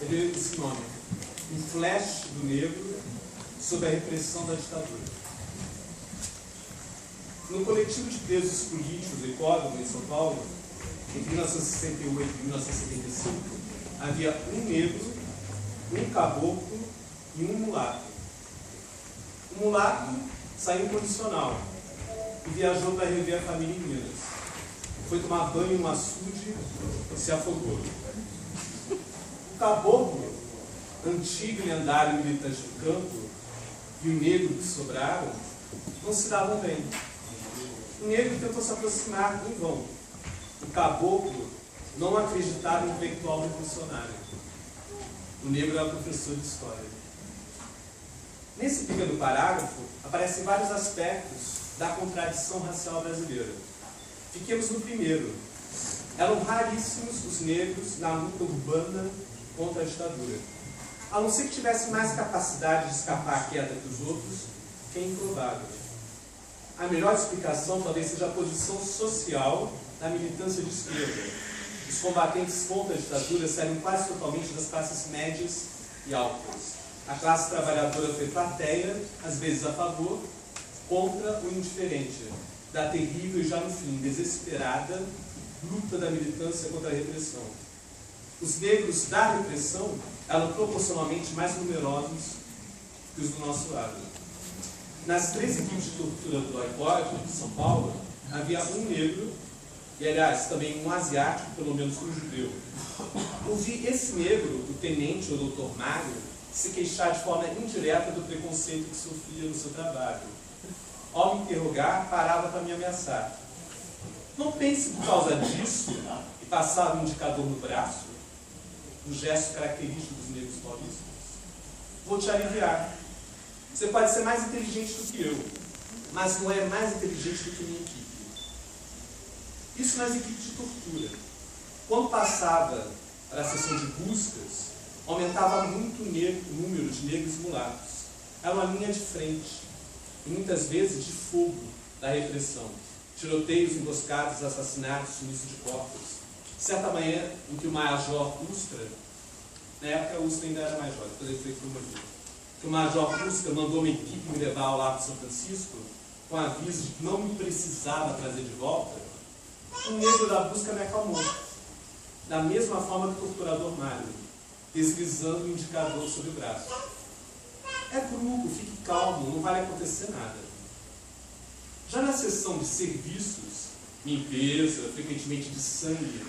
Ele esse nome, um flash do negro sob a repressão da ditadura. No coletivo de presos políticos do Hipódromo, em São Paulo, entre 1968 e 1975, havia um negro, um caboclo e um mulato. O mulato saiu condicional e viajou para rever a família em Minas. Foi tomar banho no açude e se afogou. O caboclo, antigo e lendário militante do campo, e o negro que sobraram, não se davam bem. O negro tentou se aproximar em vão. O caboclo não acreditava em intelectual revolucionário. O negro era professor de história. Nesse pequeno parágrafo, aparecem vários aspectos da contradição racial brasileira. Fiquemos no primeiro. Eram raríssimos os negros na luta urbana contra a ditadura. A não ser que tivessem mais capacidade de escapar à queda que os outros, que é improvável. A melhor explicação talvez seja a posição social da militância de esquerda. Os combatentes contra a ditadura saíram quase totalmente das classes médias e altas. A classe trabalhadora foi plateia, às vezes a favor, contra o indiferente, da terrível e já no fim desesperada luta da militância contra a repressão. Os negros da repressão eram proporcionalmente mais numerosos que os do nosso lado. Nas 3 equipes de tortura do Oicode, de São Paulo, havia um negro e, aliás, também um asiático, pelo menos um judeu. Ouvi esse negro, o tenente ou doutor Mário, se queixar de forma indireta do preconceito que sofria no seu trabalho. Ao me interrogar, parava para me ameaçar. Não pense por causa disso, e passava um indicador no braço, um gesto característico dos negros paulistas. Vou te aliviar. Você pode ser mais inteligente do que eu, mas não é mais inteligente do que minha equipe. Isso nas equipes de tortura. Quando passava para a sessão de buscas, aumentava muito o número de negros e mulatos. Era uma linha de frente, e muitas vezes de fogo da repressão. Tiroteios, emboscados, assassinatos, sumiço de corpos. Certa manhã, em que o Major Ustra, na época o Ustra ainda era major, depois ele foi promovido, que o Major Ustra mandou uma equipe me levar ao Lago São Francisco, com aviso de que não me precisava trazer de volta, o negro da busca me acalmou. Da mesma forma que o torturador Mário, deslizando o indicador sobre o braço. É grupo, fique calmo, não vai acontecer nada. Já na seção de serviços, limpeza, frequentemente de sangue,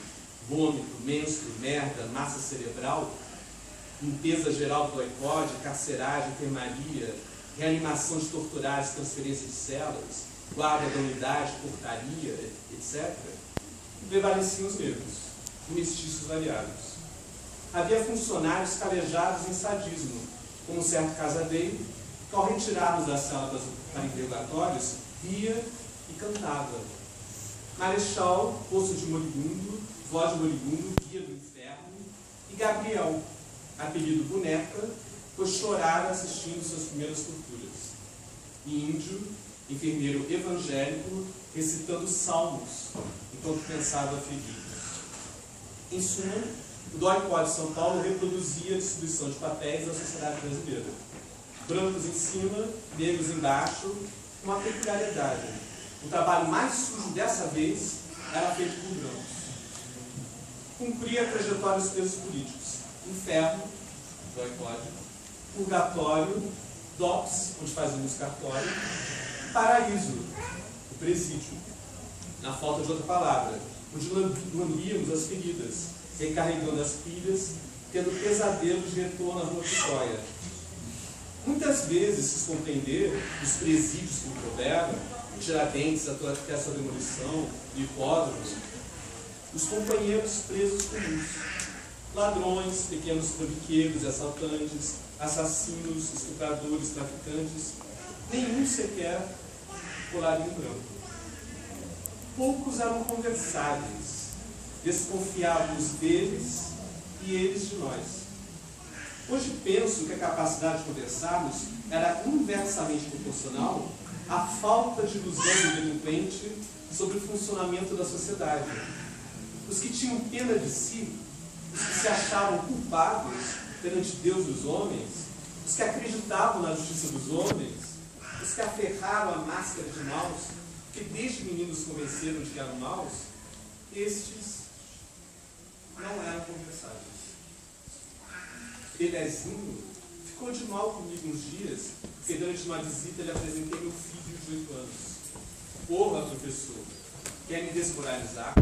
vômito, menstro, merda, massa cerebral, limpeza geral do Oicode, carceragem, enfermaria, reanimação de torturados, transferência de celas, guarda da unidade, portaria, etc., prevaleciam os negros, e mestiços variados. Havia funcionários calejados em sadismo, como um certo casadeiro, que ao retirá-los da sala para interrogatórios, ria e cantava. Marechal, Poço de Moribundo, Voz de Moribundo, Guia do Inferno, e Gabriel, apelido Boneca, pois chorara assistindo suas primeiras torturas. E Índio, enfermeiro evangélico, recitando salmos, enquanto pensava feridos. Em suma, o Oicode de São Paulo reproduzia a distribuição de papéis da sociedade brasileira. Brancos em cima, negros embaixo, com uma peculiaridade. O trabalho mais sujo dessa vez era feito por brancos. Cumpria a trajetória dos presos políticos. Inferno, do Oicode, purgatório, DOPS, onde fazíamos cartório, paraíso, o presídio, na falta de outra palavra, onde lambíamos as feridas, recarregando as pilhas, tendo pesadelos de retorno à rua Vitória. Muitas vezes, se compreender os presídios que me couberam, Tiradentes, até a sua demolição, e Hipódromos, os companheiros presos comuns, ladrões, pequenos trambiqueiros e assaltantes, assassinos, estupradores, traficantes, nenhum sequer colarinho branco. Poucos eram conversáveis, desconfiávamos deles e eles de nós. Hoje penso que a capacidade de conversarmos era inversamente proporcional à falta de ilusão do delinquente sobre o funcionamento da sociedade. Os que tinham pena de si, os que se achavam culpados, perante Deus e os homens, os que acreditavam na justiça dos homens, os que aferraram a máscara de maus, que desde meninos convenceram de que eram maus, estes não eram conversáveis. Pelezinho ficou de mal comigo uns dias, porque durante uma visita lhe apresentei meu filho de 8 anos. Porra, professor, quer me desmoralizar?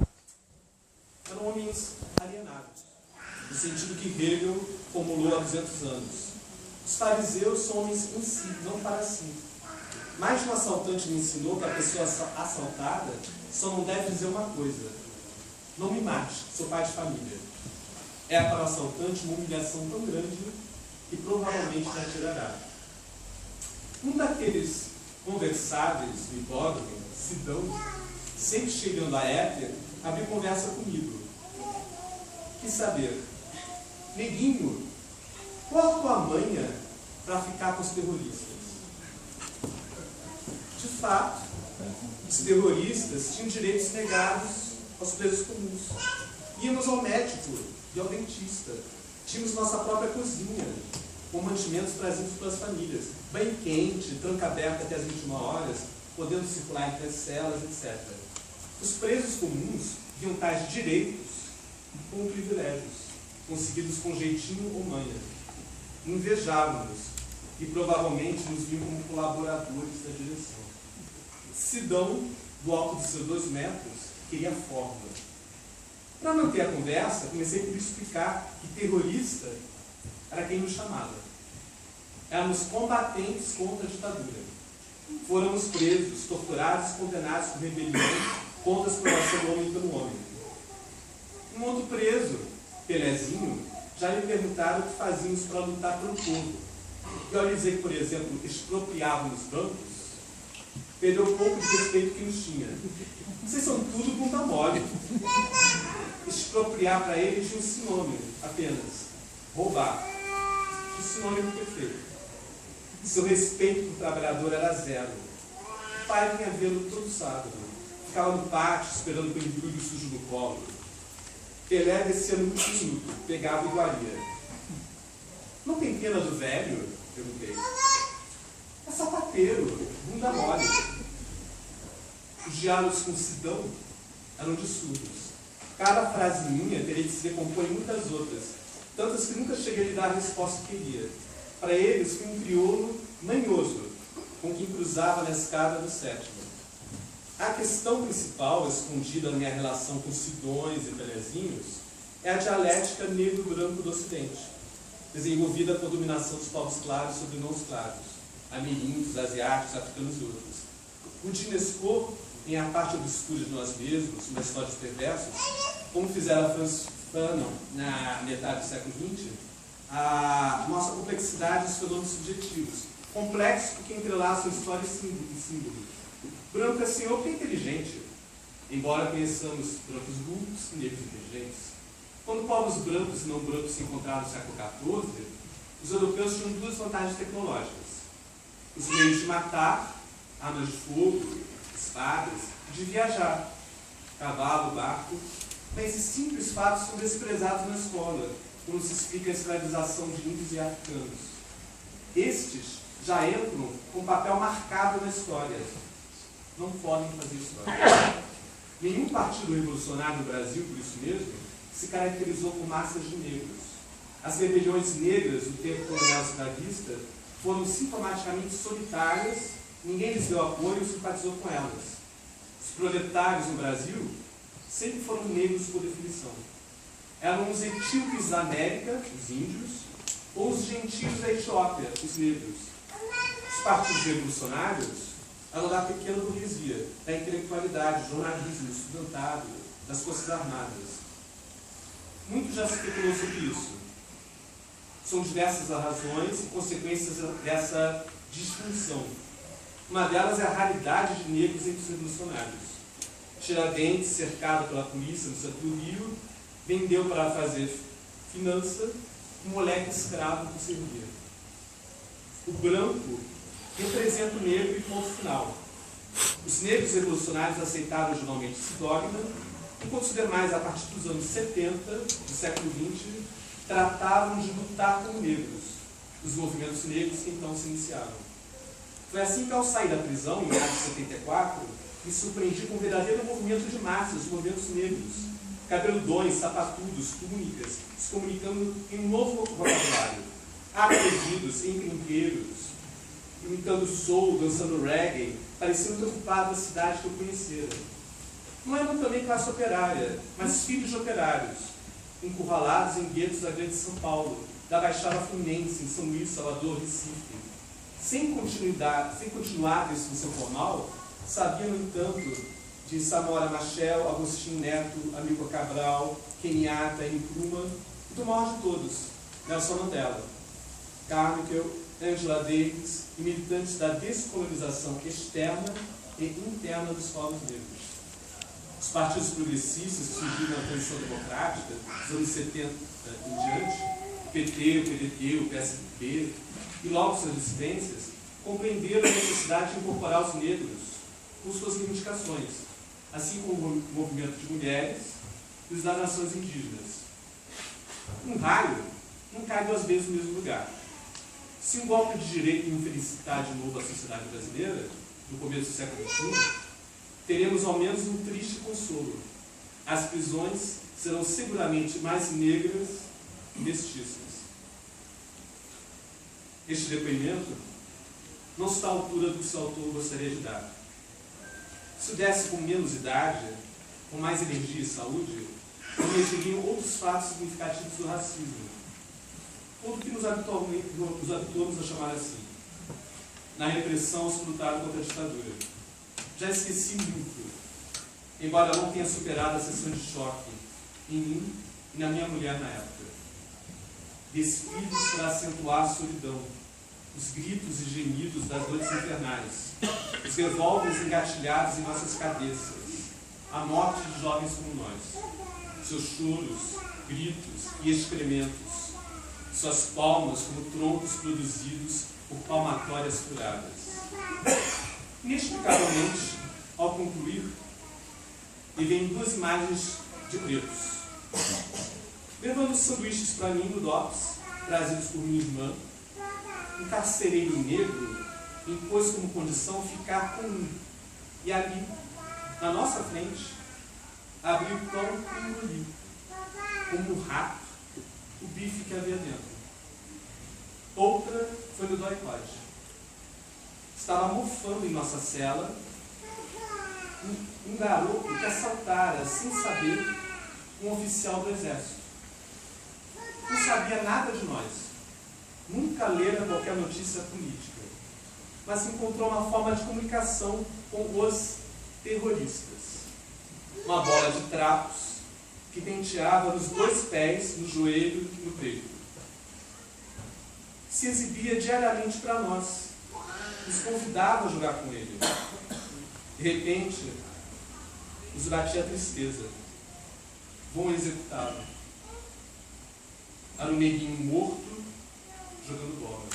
Eram homens alienados, no sentido que Hegel formulou há 200 anos. Os fariseus são homens em si, não para si. Mais de um assaltante me ensinou que a pessoa assaltada só não deve dizer uma coisa: não me mate, sou pai de família. É para o assaltante uma humilhação tão grande que provavelmente lhe atirará. Um daqueles conversáveis do hipódromo, Sidão, sempre chegando a éter, abriu conversa comigo. Quis saber: neguinho, qual a tua manha para ficar com os terroristas? De fato, os terroristas tinham direitos negados aos presos comuns. Íamos ao médico e ao dentista. Tínhamos nossa própria cozinha, com mantimentos trazidos pelas famílias. Banho quente, tranca aberta até as 21 horas, podendo circular entre as celas, etc. Os presos comuns viam tais direitos como privilégios, conseguidos com jeitinho ou manha. Invejavam-nos e provavelmente nos viam como colaboradores da direção. Sidão, do alto dos seus 2 metros, queria forma. Para manter a conversa, comecei por explicar que terrorista era quem nos chamava. Éramos combatentes contra a ditadura. Fôramos presos, torturados e condenados por rebelião contra a exploração do homem pelo homem. Um outro preso, Pelezinho, já lhe perguntaram o que fazíamos para lutar pelo povo. E ao lhe dizer que, por exemplo, expropriávamos bancos, perdeu um pouco de respeito que nos tinha. Vocês são tudo bunda mole. Expropriar para ele tinha um sinônimo apenas: roubar. O sinônimo perfeito. Seu respeito por trabalhador era zero. O pai vinha vê-lo todo sábado. Ficava no pátio esperando com o embrulho sujo no colo. Pelé descia no minuto, pegava iguaria. Não tem pena do velho? Perguntei. É sapateiro, bunda mole. Os diálogos com Sidão eram de surdos. Cada frase minha teria que se decompor em muitas outras, tantas que nunca cheguei a lhe dar a resposta que queria. Para eles, fui um crioulo manhoso, com quem cruzava na escada do 7º. A questão principal, escondida na minha relação com Sidões e Pelezinhos, é a dialética negro-branco do Ocidente, desenvolvida por dominação dos povos claros sobre não claros, ameríndios, asiáticos, africanos e outros. O Dinesco, em A Parte Obscura de Nós Mesmos, uma história dos perversos, como fizeram a Franz Fanon na metade do século XX, mostra a complexidade dos fenômenos subjetivos, complexos porque entrelaçam história e símbolo. Branco é senhor porque é inteligente, embora conheçamos brancos burros e negros inteligentes. Quando povos brancos e não brancos se encontraram no século XIV, os europeus tinham 2 vantagens tecnológicas: os meios de matar, armas de fogo, espadas, de viajar, cavalo, barco. Mas esses simples fatos são desprezados na escola, quando se explica a escravização de índios e africanos. Estes já entram com um papel marcado na história. Não podem fazer história. Nenhum partido revolucionário no Brasil, por isso mesmo, se caracterizou por massas de negros. As rebeliões negras do tempo colonial escravista foram sintomaticamente solitárias, ninguém lhes deu apoio e simpatizou com elas. Os proletários no Brasil sempre foram negros por definição. Eram os etíopes da América, os índios, ou os gentios da Etiópia, os negros. Os partidos revolucionários eram da pequena burguesia, da intelectualidade, jornalismo, estudantado, das forças armadas. Muito já se especulou sobre isso. São diversas as razões e consequências dessa disfunção. Uma delas é a raridade de negros entre os revolucionários. Tiradentes, cercado pela polícia no centro do Rio, vendeu para fazer finança um moleque escravo que servia. O branco representa o negro e ponto final. Os negros revolucionários aceitaram geralmente esse dogma, enquanto os demais, a partir dos anos 70 do século XX, tratavam de lutar com negros, os movimentos negros que então se iniciaram. Foi assim que, ao sair da prisão, em maio de 74, me surpreendi com um verdadeiro movimento de massas, movimentos negros, cabeludões, sapatudos, túnicas, se comunicando em um novo vocabulário, agredidos, encrenqueiros, imitando soul, dançando reggae, pareciam preocupados da cidade que eu conhecera. Não eram também classe operária, mas filhos de operários, encurralados em guetos da grande São Paulo, da Baixada Fluminense, em São Luís, Salvador, Recife. Sem continuar a instrução formal, sabiam, no entanto, de Samora Machel, Agostinho Neto, Amílcar Cabral, Kenyatta, Nkrumah, e do maior de todos, Nelson Mandela, Carmichael, Angela Davis e militantes da descolonização externa e interna dos povos negros. Os partidos progressistas que surgiram na transição democrática, dos anos 70 em diante, o PT, o PDT, o PSDB, e logo suas dissidências, compreenderam a necessidade de incorporar os negros com suas reivindicações, assim como o movimento de mulheres e os das nações indígenas. Um raio não cai duas vezes no mesmo lugar. Se um golpe de direita infelicidade de novo à sociedade brasileira, no começo do século XXI, teremos ao menos um triste consolo. As prisões serão seguramente mais negras e mestiças. Este depoimento não está à altura do que seu autor gostaria de dar. Se o desse com menos idade, com mais energia e saúde, emergiriam outros fatos significativos do racismo, ou do que nos habituamos a chamar assim, na repressão aos que lutaram contra a ditadura. Já esqueci muito, embora não tenha superado a sessão de choque em mim e na minha mulher na época. Despidos para acentuar a solidão, os gritos e gemidos das noites infernais, os revólveres engatilhados em nossas cabeças, a morte de jovens como nós, seus choros, gritos e excrementos, suas palmas como troncos produzidos por palmatórias furadas. Inexplicavelmente, ao concluir, me vêm duas imagens de pretos, levando sanduíches para mim no DOPS, trazidos por minha irmã. Um carcereiro negro impôs como condição ficar com um, e ali, na nossa frente, abriu o pão e engoliu, como um rato, o bife que havia dentro. Outra foi no doicode. Estava mofando em nossa cela um garoto que assaltara, sem saber, um oficial do exército. Não sabia nada de nós. Nunca lera qualquer notícia política, mas encontrou uma forma de comunicação com os terroristas. Uma bola de trapos que penteava nos dois pés, no joelho e no peito. Se exibia diariamente para nós, nos convidava a jogar com ele. De repente, nos batia a tristeza. Vão executá-lo. Era um neguinho morto, jogando bola.